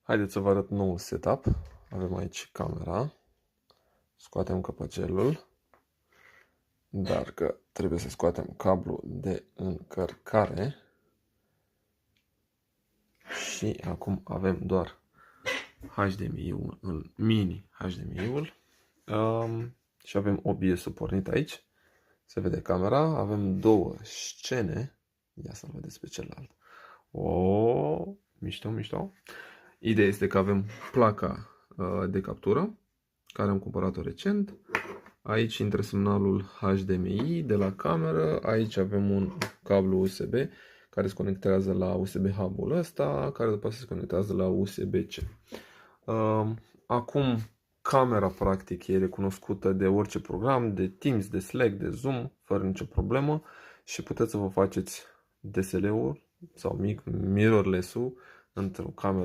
Haideți să vă arăt noul setup. Avem aici camera. Scoatem căpăcelul. Dar că trebuie să scoatem cablul de încărcare. Și acum avem doar HDMI-ul, mini HDMI-ul. Și avem OBS-ul pornit aici. Se vede camera. Avem două scene. Ia să-l vedeți pe celălalt. Mișto, mișto. Ideea este că avem placa de captură, care am cumpărat-o recent. Aici intră semnalul HDMI de la cameră. Aici avem un cablu USB care se conectează la USB hub-ul ăsta, care după aceea se conectează la USB-C. Acum camera practic e recunoscută de orice program, de Teams, de Slack, de Zoom, fără nicio problemă și puteți să vă faceți DSL-ul sau mirrorless-ul într-o cameră